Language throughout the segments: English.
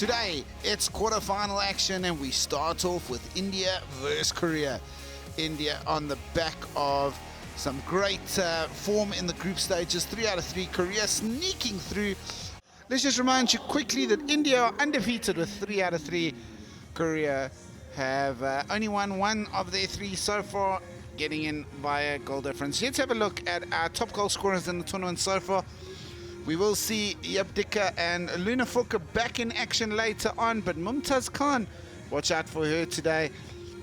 Today, it's quarterfinal action, and we start off with India versus Korea. India on the back of some great form in the group stages, 3 out of 3. Korea sneaking through. Let's just remind you quickly that India are undefeated with 3 out of 3. Korea have only won 1 of their 3 so far, getting in via goal difference. Let's have a look at our top goal scorers in the tournament so far. We will see Yabdika and Luna Foka back in action later on, but Mumtaz Khan, watch out for her today.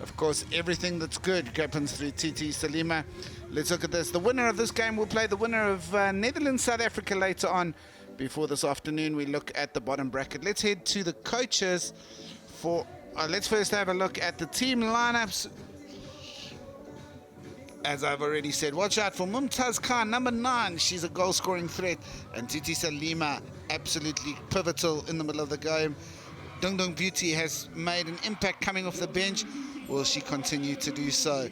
Of course, everything that's good happens through TT Salima. Let's look at this. The winner of this game will play the winner of Netherlands-South Africa later on. Before this afternoon, we look at the bottom bracket. Let's head to the coaches for... let's first have a look at the team lineups. As I've already said, watch out for Mumtaz Khan, number 9. She's a goal-scoring threat. And Titi Salima, absolutely pivotal in the middle of the game. Dung Dung Beauty has made an impact coming off the bench. Will she continue to do so?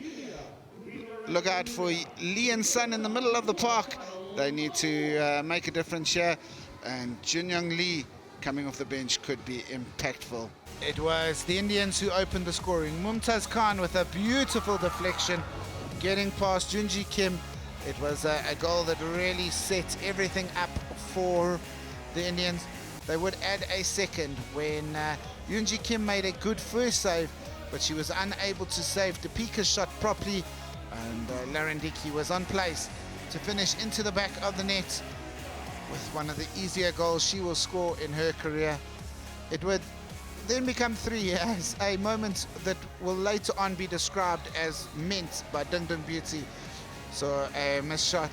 Look out for Lee and Sun in the middle of the park. They need to make a difference here. And Jun Young Lee coming off the bench could be impactful. It was the Indians who opened the scoring. Mumtaz Khan with a beautiful deflection, getting past Junji Kim. It was a goal that really set everything up for the Indians. They would add a second when Junji Kim made a good first save, but she was unable to save Deepika's shot properly, and Larendiki was on place to finish into the back of the net with one of the easier goals she will score in her career. It would then become 3 as a moment that will later on be described as meant by Dung Dung Beauty. So a missed shot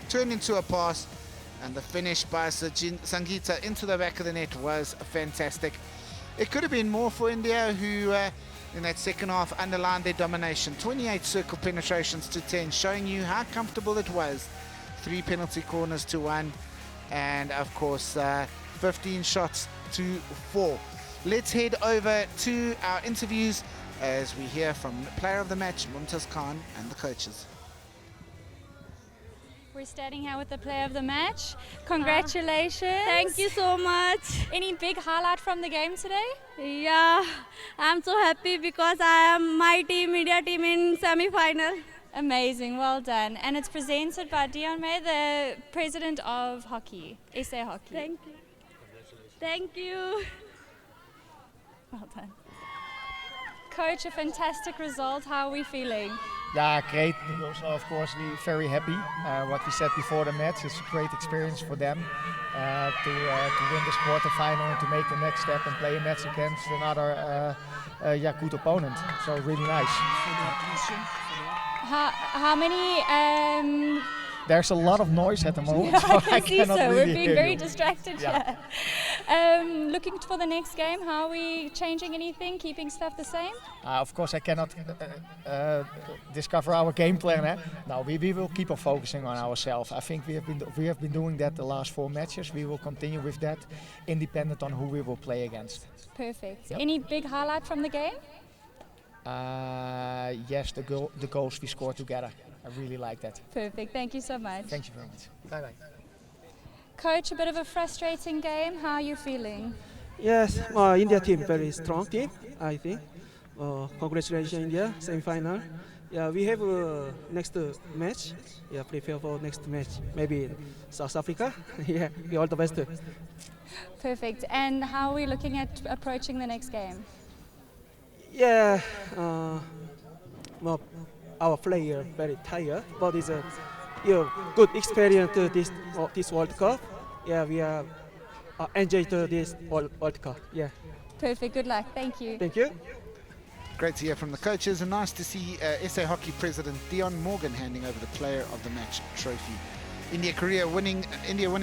turned into a pass, and the finish by Sangeeta into the back of the net was fantastic. It could have been more for India, who in that second half underlined their domination. 28 circle penetrations to 10, showing you how comfortable it was. 3 penalty corners to 1, and of course 15 shots to 4. Let's head over to our interviews as we hear from the player of the match, Mumtaz Khan, and the coaches. We're standing here with the player of the match. Congratulations. Thank you so much. Any big highlight from the game today? Yeah, I'm so happy because I am my team, India team in semi-final. Amazing, well done. And it's presented by Dion May, the president of hockey, SA Hockey. Thank you. Thank you. Well done. Coach, a fantastic result. How are we feeling? Yeah, great. We also, of course, very happy. What we said before the match, it's a great experience for them to win this quarterfinal and to make the next step and play a match against another good opponent. So really nice. How many? There's a lot of noise at the moment. Yeah, so I can see so. Really We're being very you. distracted Yeah. here. Looking for the next game, how are we changing anything, keeping stuff the same? Of course, I cannot discover our game plan. Eh? No, we will keep on focusing on ourselves. I think we have been doing that the last 4 matches. We will continue with that, independent on who we will play against. Perfect. Yep. Any big highlight from the game? Yes, the goals we scored together. I really like that. Perfect. Thank you so much. Thank you very much. Bye bye. Coach, a bit of a frustrating game. How are you feeling? Yes, India team very strong team, I think. Congratulations, India, semi-final. Yeah, we have next match. Yeah, prepare for next match. Maybe South Africa. Yeah, we all the best. Perfect. And how are we looking at approaching the next game? Yeah, our player very tired, but it's a good experience this World Cup. Yeah, we are enjoy this World Cup. Yeah. Perfect. Good luck. Thank you. Thank you. Great to hear from the coaches, and nice to see SA Hockey President Dion Morgan handing over the player of the match trophy. India winning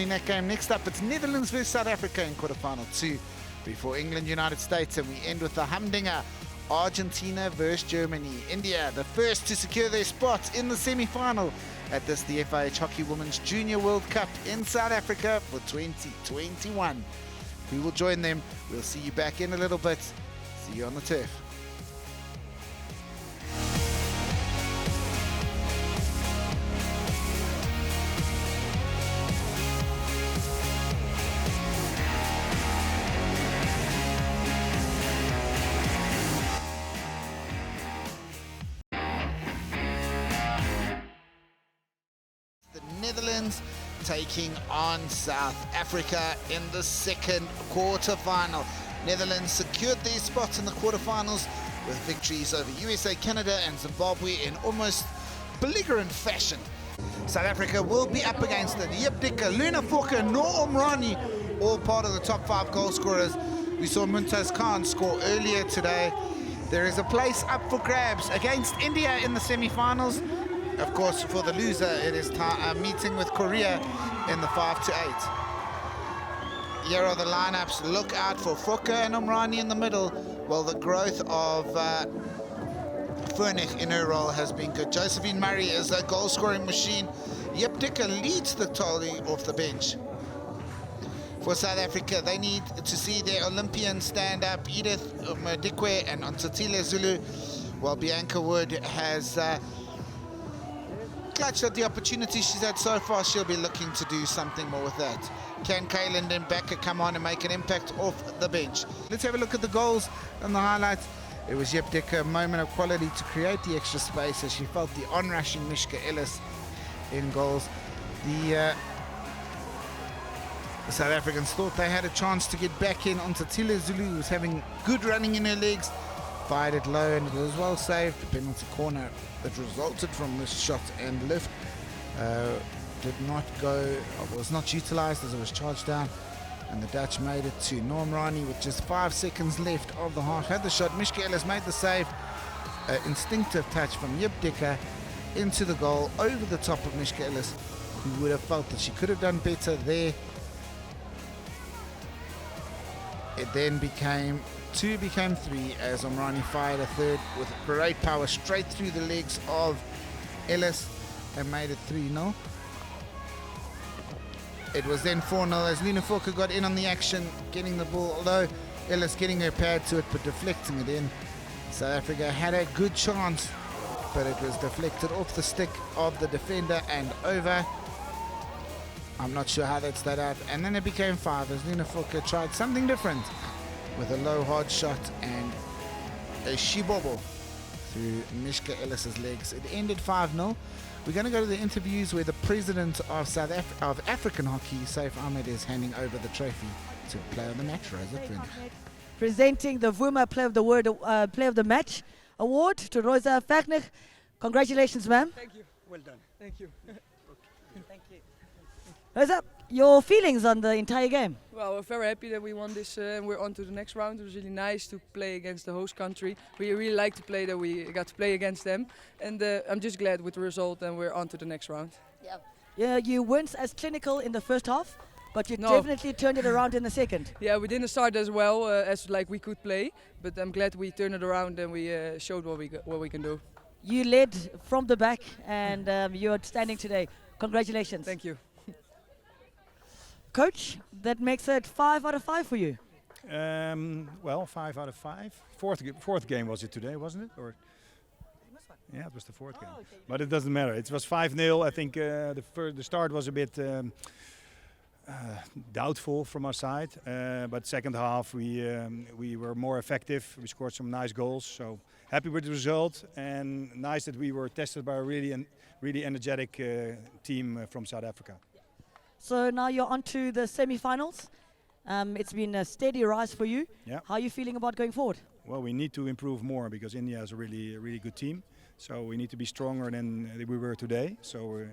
that game. Next up, it's Netherlands versus South Africa in quarterfinal 2 before England, United States, and we end with the humdinger. Argentina versus Germany. India, the first to secure their spot in the semi-final at the FIH Hockey Women's Junior World Cup in South Africa for 2021. We will join them. We'll see you back in a little bit. See you on the turf. Netherlands taking on South Africa in the second quarter-final. Netherlands secured their spots in the quarter-finals with victories over USA, Canada and Zimbabwe in almost belligerent fashion. South Africa will be up against it. Yip Dicker, Luna Fokker, Noor Omrani, all part of the top 5 goal scorers. We saw Mumtaz Khan score earlier today. There is a place up for grabs against India in the semi-finals. Of course, for the loser, it is meeting with Korea in the 5-8. Here are the lineups. Look out for Fokker and Omrani in the middle, while the growth of Furnick in her role has been good. Josephine Murray is a goal-scoring machine. Yip Dicker leads the tally off the bench. For South Africa, they need to see their Olympians stand up. Edith Madikwe and Ontsatile Zulu, while Bianca Wood has clutched at the opportunity she's had so far. She'll be looking to do something more with that. Can Kaylin Mbaka come on and make an impact off the bench? Let's have a look at the goals and the highlights. It was Yip Dicker, a moment of quality to create the extra space as she felt the on-rushing Mishka Ellis in goals. The South Africans thought they had a chance to get back in. Ontsatile Zulu was having good running in her legs, fired it low and it was well saved. The penalty corner that resulted from this shot and lift did not go, was not utilised as it was charged down, and the Dutch made it to Noor Omrani with just 5 seconds left of the half. Had the shot, Mishka Ellis made the save. Instinctive touch from Yip Dicker into the goal over the top of Mishka Ellis, who would have felt that she could have done better there. It then became 2 became 3 as Omrani fired a third with great power straight through the legs of Ellis and made it 3-0. It was then 4-0 as Luna Fokker got in on the action, getting the ball, although Ellis getting her pad to it but deflecting it in. South Africa had a good chance, but it was deflected off the stick of the defender and over. I'm not sure how that stayed out. And then it became 5 as Luna Fokker tried something different with a low hard shot and a shibobo through Mishka Ellis's legs. It ended 5-0. We're going to go to the interviews where the president of African hockey, Saif Ahmed, is handing over the trophy to player of the match, Rosa Furnick. Presenting the Vuma Player of the Player of the Match award to Rosa Furnick. Congratulations, ma'am. Thank you. Well done. Thank you. Thank you. Rosa, your feelings on the entire game? Well, we're very happy that we won this and we're on to the next round. It was really nice to play against the host country. We really like to play that we got to play against them. And I'm just glad with the result and we're on to the next round. Yeah, you weren't as clinical in the first half, but you definitely turned it around in the second. Yeah, we didn't start as well as like we could play, but I'm glad we turned it around and we showed what we can do. You led from the back and you're standing today. Congratulations. Thank you. Coach, that makes it 5 out of 5 for you. Well, 5 out of 5. Fourth game was it today, wasn't it? Or yeah, it was the fourth game. Okay. But it doesn't matter. It was 5-0. I think the start was a bit doubtful from our side, but second half we were more effective. We scored some nice goals. So happy with the result, and nice that we were tested by a really energetic team from South Africa. So now you're on to the semi-finals. It's been a steady rise for you. Yeah. How are you feeling about going forward? Well, we need to improve more because India is a really good team. So we need to be stronger than we were today. So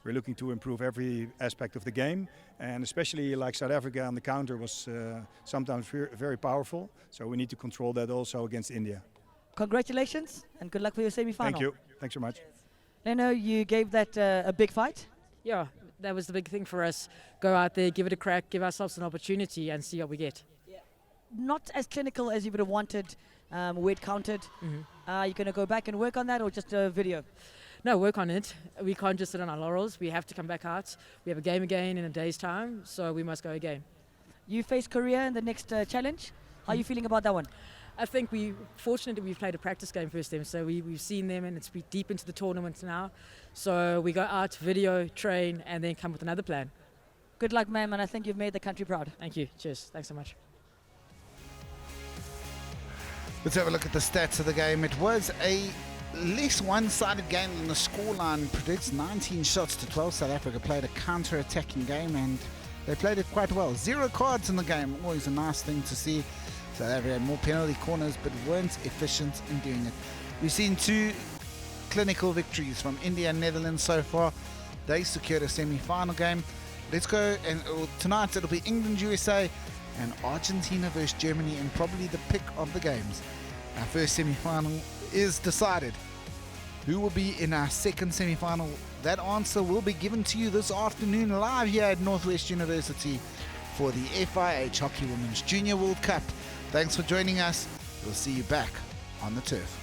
we're looking to improve every aspect of the game. And especially like South Africa on the counter was sometimes very powerful. So we need to control that also against India. Congratulations and good luck for your semi-final. Thank you. Thanks so much. Leno, you gave that a big fight. Yeah, that was the big thing for us. Go out there, give it a crack, give ourselves an opportunity and see what we get. Yeah. Not as clinical as you would have wanted, weight counted. Mm-hmm. You're going to go back and work on that or just a video? No, work on it. We can't just sit on our laurels. We have to come back out. We have a game again in a day's time, so we must go again. You face Korea in the next challenge. How are you feeling about that one? I think fortunately we've played a practice game first time, so we've seen them and it's deep into the tournament now. So we go out, video, train, and then come with another plan. Good luck, ma'am, and I think you've made the country proud. Thank you. Cheers. Thanks so much. Let's have a look at the stats of the game. It was a less one-sided game than the scoreline predicts. 19 shots to 12. South Africa played a counter-attacking game and they played it quite well. 0 cards in the game, always a nice thing to see. South Africa had more penalty corners but weren't efficient in doing it. We've seen 2 clinical victories from India and Netherlands so far. They secured a semi-final game. Let's go, and tonight it'll be England, USA and Argentina versus Germany, and probably the pick of the games. Our first semi-final is decided. Who will be in our second semi-final? That answer will be given to you this afternoon live here at Northwest University for the FIH Hockey Women's Junior World Cup. Thanks for joining us. We'll see you back on the turf.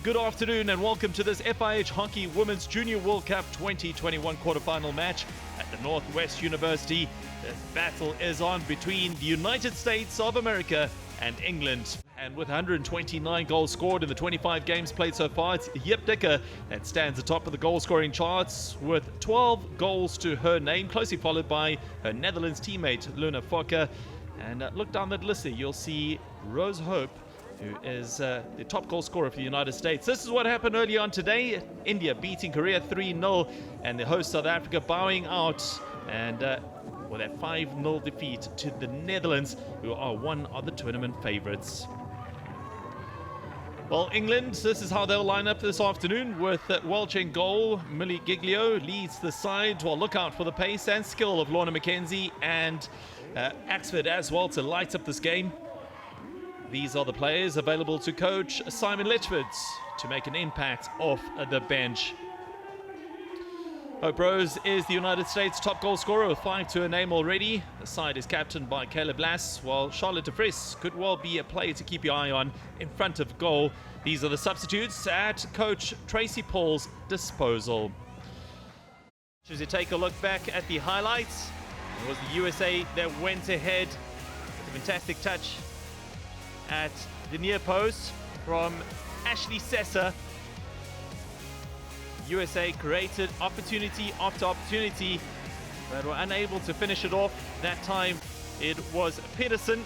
Good afternoon and welcome to this FIH Hockey Women's Junior World Cup 2021 quarterfinal match at the Northwest University. The battle is on between the United States of America and England. And with 129 goals scored in the 25 games played so far, it's Jip Dikker that stands atop of the goal scoring charts with 12 goals to her name, closely followed by her Netherlands teammate Luna Fokker. And look down that list there, you'll see Rose Hope, who is the top goal scorer for the United States. This is what happened earlier on today. India beating Korea 3-0 and the host South Africa bowing out and with a 5-0 defeat to the Netherlands, who are one of the tournament favorites. Well, England, this is how they'll line up this afternoon with Welch in goal. Millie Giglio leads the side. Well, look out for the pace and skill of Lorna McKenzie and Axford as well to light up this game. These are the players available to coach Simon Litchford to make an impact off the bench. Hope Rose is the United States top goal scorer with 5 to her name already. The side is captained by Caleb Lass, while Charlotte de Vries could well be a player to keep your eye on in front of goal. These are the substitutes at coach Tracy Paul's disposal. As you take a look back at the highlights, it was the USA that went ahead with a fantastic touch at the near post from Ashley Sessa. USA created opportunity after opportunity but were unable to finish it off. That time it was Peterson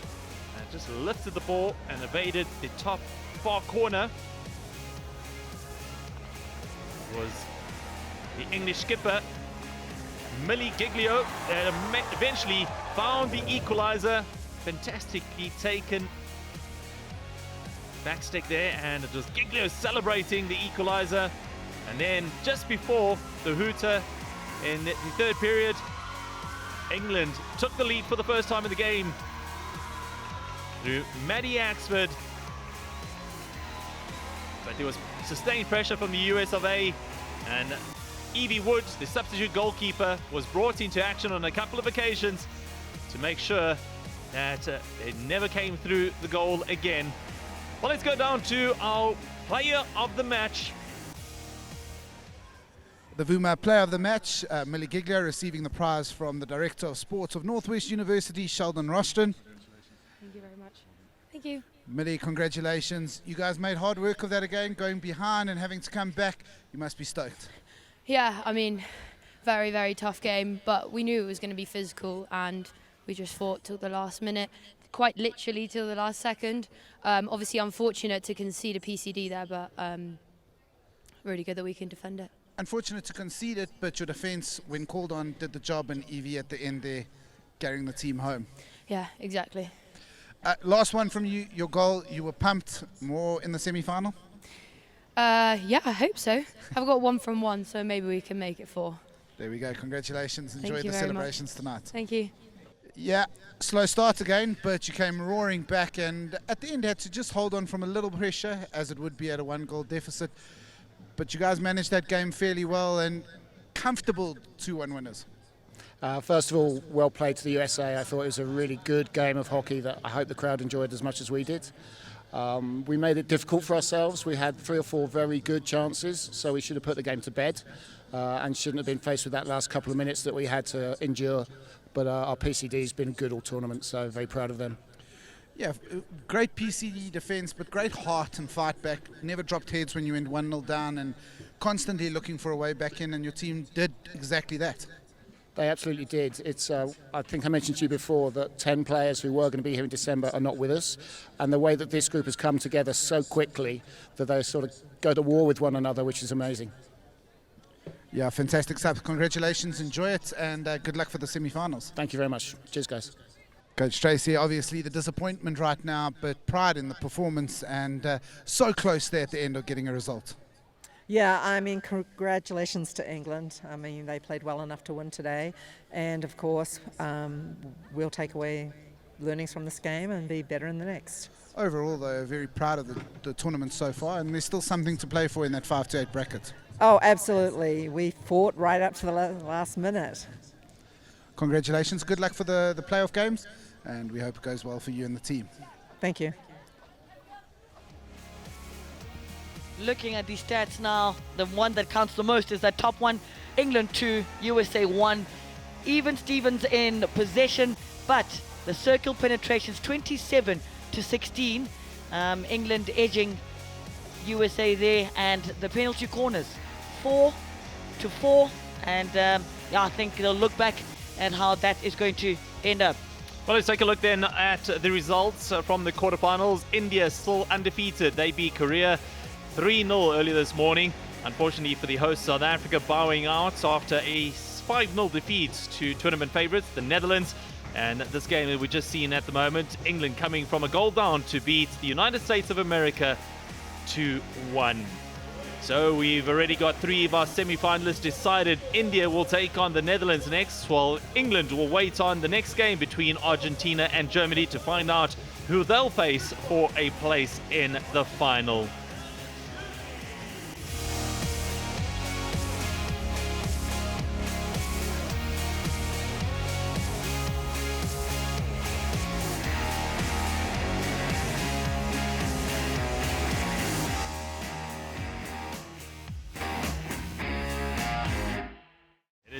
that just lifted the ball and evaded the top far corner. It was the English skipper Millie Giglio that eventually found the equalizer. Fantastically taken backstick there, and it was Giglio celebrating the equalizer. And then just before the hooter in the third period, England took the lead for the first time in the game through Maddie Axford. But there was sustained pressure from the US of A, and Evie Wood, the substitute goalkeeper, was brought into action on a couple of occasions to make sure that it never came through the goal again. Well, let's go down to our player of the match. The VUMA player of the match, Millie Giglio, receiving the prize from the Director of Sports of Northwest University, Sheldon Rushton. Thank you very much. Thank you. Millie, congratulations. You guys made hard work of that again, going behind and having to come back. You must be stoked. Yeah, I mean, very, very tough game, but we knew it was going to be physical and we just fought till the last minute, quite literally till the last second. Obviously unfortunate to concede a PCD there, but really good that we can defend it. Unfortunate to concede it, but your defence, when called on, did the job, and Evie at the end there, carrying the team home. Yeah, exactly. Last one from you, your goal, you were pumped more in the semi-final? Yeah, I hope so. I've got 1 from 1, so maybe we can make it 4. There we go, congratulations, enjoy the very celebrations much. tonight. Thank you. Yeah, slow start again, but you came roaring back and at the end had to just hold on from a little pressure, as it would be at a 1-goal deficit. But you guys managed that game fairly well and comfortable 2-1 winners. First of all, well played to the USA. I thought it was a really good game of hockey that I hope the crowd enjoyed as much as we did. We made it difficult for ourselves. We had 3 or 4 very good chances, so we should have put the game to bed and shouldn't have been faced with that last couple of minutes that we had to endure. But our PCD has been good all tournament, so very proud of them. Yeah, great PCD defense, but great heart and fight back. Never dropped heads when you went 1-0 down, and constantly looking for a way back in, and your team did exactly that. They absolutely did. It's, I think I mentioned to you before that 10 players who were going to be here in December are not with us, and the way that this group has come together so quickly that they sort of go to war with one another, which is amazing. Yeah, fantastic stuff. Congratulations, enjoy it, and good luck for the semi-finals. Thank you very much. Cheers, guys. Coach Tracy, obviously the disappointment right now, but pride in the performance, and so close there at the end of getting a result. Yeah, I mean, congratulations to England. I mean, they played well enough to win today. And of course, we'll take away learnings from this game and be better in the next. Overall, though, very proud of the tournament so far, and there's still something to play for in that 5-8 bracket. Oh, absolutely. We fought right up to the last minute. Congratulations. Good luck for the playoff games, and we hope it goes well for you and the team. Thank you. Looking at these stats now, the one that counts the most is that top one, England 2, USA 1. Even Stevens in possession, but the circle penetrations 27-16. England edging USA there, and the penalty corners 4-4. And yeah, I think they'll look back at how that is going to end up. Well, let's take a look then at the results from the quarterfinals. India still undefeated. They beat Korea 3-0 earlier this morning. Unfortunately for the host South Africa, bowing out after a 5-0 defeat to tournament favourites, the Netherlands. And this game that we've just seen at the moment, England coming from a goal down to beat the United States of America 2-1. So we've already got 3 of our semi-finalists decided. India will take on the Netherlands next, while England will wait on the next game between Argentina and Germany to find out who they'll face for a place in the final.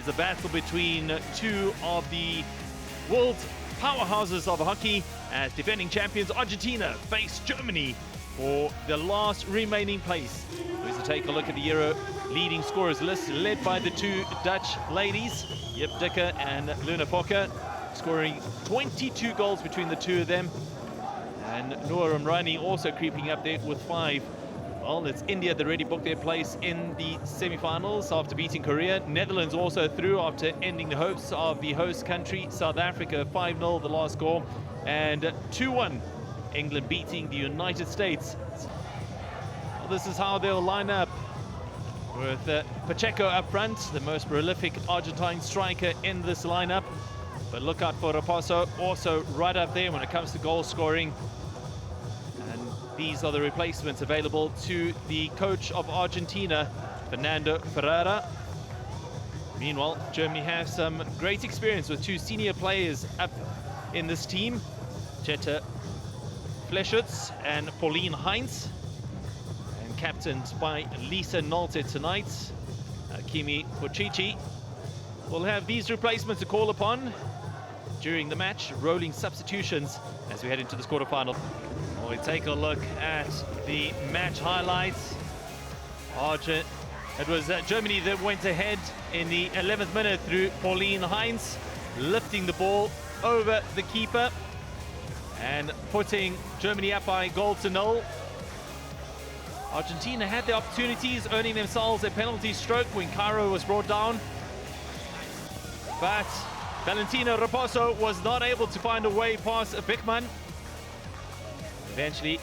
A battle between two of the world powerhouses of hockey, as defending champions Argentina face Germany for the last remaining place. Let's take a look at the Euro leading scorers list, led by the 2 Dutch ladies, Jip Dikker and Luna Fokker, scoring 22 goals between the 2 of them, and Noor Umrani also creeping up there with 5. Well, it's India that already booked their place in the semi-finals after beating Korea. Netherlands also through after ending the hopes of the host country, South Africa, 5-0 the last score, and 2-1 England beating the United States. Well, this is how they'll line up, with Pacheco up front, the most prolific Argentine striker in this lineup. But look out for Raposo, also right up there when it comes to goal scoring. These are the replacements available to the coach of Argentina, Fernando Ferreira. Meanwhile, Germany has some great experience with 2 senior players up in this team, Jette Fleschutz and Pauline Heinz, and captained by Lisa Nolte tonight. Kimi Pucici will have these replacements to call upon during the match, rolling substitutions as we head into this quarterfinal. We take a look at the match highlights. It was Germany that went ahead in the 11th minute through Pauline Heinz, lifting the ball over the keeper and putting Germany up by 1-0. Argentina had the opportunities, earning themselves a penalty stroke when Cairo was brought down. But Valentina Raposo was not able to find a way past Beckman. Eventually,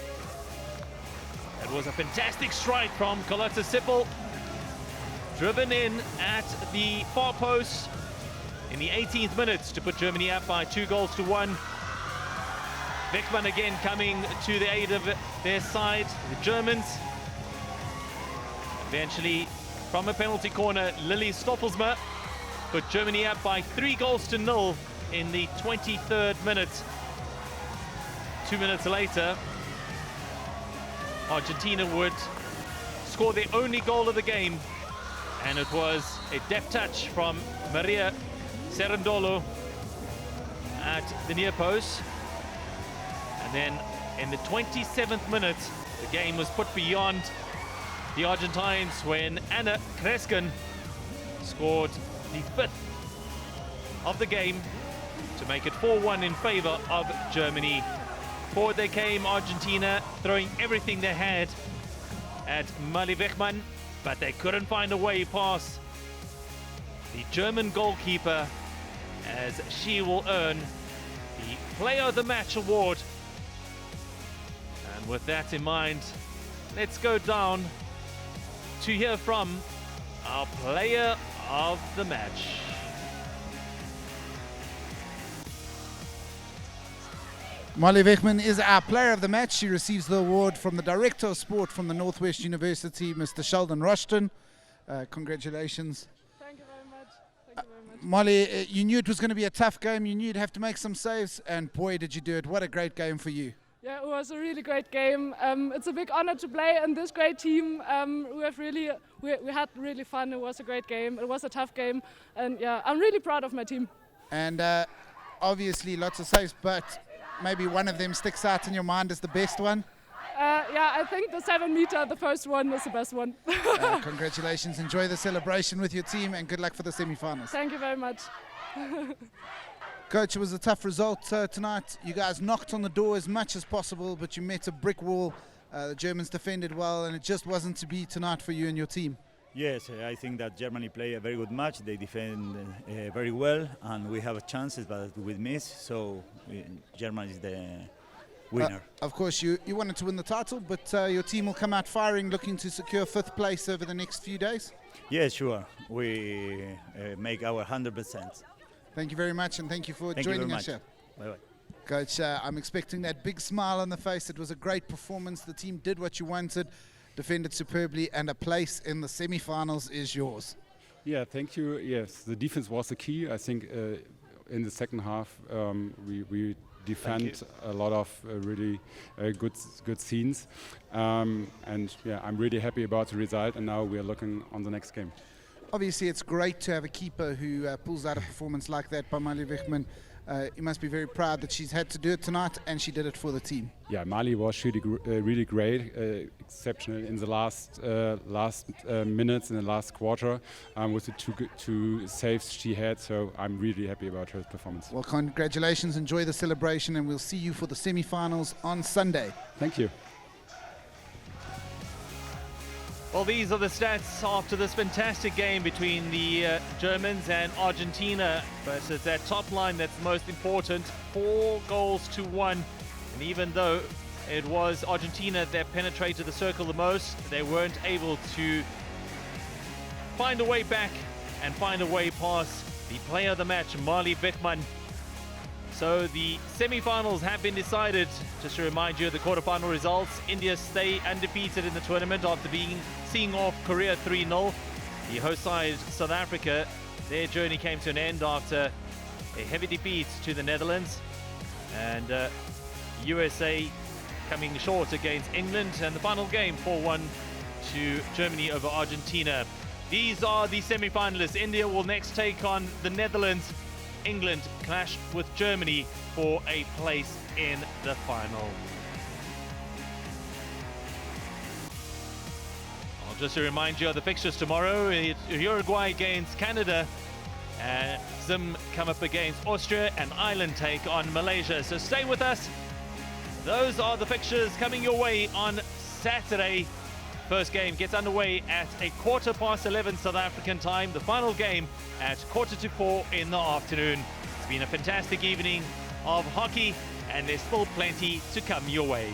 it was a fantastic strike from Carlotta Sippel, driven in at the far post in the 18th minute to put Germany up by 2-1. Beckman again coming to the aid of their side, the Germans. Eventually, from a penalty corner, Lily Stoffelsma put Germany up by 3-0 in the 23rd minute. 2 minutes later, Argentina would score their only goal of the game, and it was a deft touch from Maria Cerundolo at the near post. And then in the 27th minute, the game was put beyond the Argentines when Anna Kreskin scored the 5th of the game to make it 4-1 in favor of Germany. Forward they came, Argentina throwing everything they had at Mali Wichmann, but they couldn't find a way past the German goalkeeper, as she will earn the Player of the Match award. And with that in mind, let's go down to hear from our Player of the Match. Molly Wichmann is our Player of the Match. She receives the award from the Director of Sport from the Northwest University, Mr. Sheldon Rushton. Congratulations. Thank you very much. Thank you very much. Molly, you knew it was going to be a tough game. You knew you'd have to make some saves, and boy, did you do it. What a great game for you. Yeah, it was a really great game. It's a big honor to play in this great team. We had really fun. It was a great game. It was a tough game, and yeah, I'm really proud of my team. And obviously lots of saves, but maybe one of them sticks out in your mind as the best one. Yeah, I think the 7-meter, the first one, is the best one. Congratulations. Enjoy the celebration with your team, and good luck for the semi-finals. Thank you very much. Coach, it was a tough result tonight. You guys knocked on the door as much as possible, but you met a brick wall. The Germans defended well, and it just wasn't to be tonight for you and your team. Yes, I think that Germany played a very good match. They defend very well, and we have chances, but we miss. So Germany is the winner. Of course, you wanted to win the title, but your team will come out firing, looking to secure 5th place over the next few days. Yes, sure. We make our 100%. Thank you very much, and thank you for joining us here. Bye-bye. Coach, I'm expecting that big smile on the face. It was a great performance. The team did what you wanted, defended superbly, and a place in the semi-finals is yours. Yeah, thank you. Yes, the defense was the key. I think in the second half we defend a lot of really good scenes, and yeah, I'm really happy about the result. And now we are looking on the next game. Obviously, it's great to have a keeper who pulls out a performance like that by Mali Wichmann. You must be very proud that she's had to do it tonight, and she did it for the team. Yeah, Mali was really great, exceptional in the last minutes, in the last quarter, with the two saves she had. So I'm really happy about her performance. Well, congratulations. Enjoy the celebration, and we'll see you for the semi-finals on Sunday. Thank you. Well, these are the stats after this fantastic game between the Germans and Argentina versus that top line that's most important. 4-1. And even though it was Argentina that penetrated the circle the most, they weren't able to find a way back and find a way past the player of the match, Mali Wichmann. So the semi-finals have been decided. Just to remind you of the quarter-final results, India stay undefeated in the tournament after seeing off Korea 3-0. The host side, South Africa, their journey came to an end after a heavy defeat to the Netherlands. And USA coming short against England. And the final game, 4-1 to Germany over Argentina. These are the semi-finalists. India will next take on the Netherlands. England clash with Germany for a place in the final. Just to remind you of the fixtures tomorrow, Uruguay against Canada, Zim come up against Austria, and Ireland take on Malaysia. So stay with us. Those are the fixtures coming your way on Saturday. First game gets underway at 11:15 South African time. The final game at 4:45 in the afternoon. It's been a fantastic evening of hockey, and there's still plenty to come your way.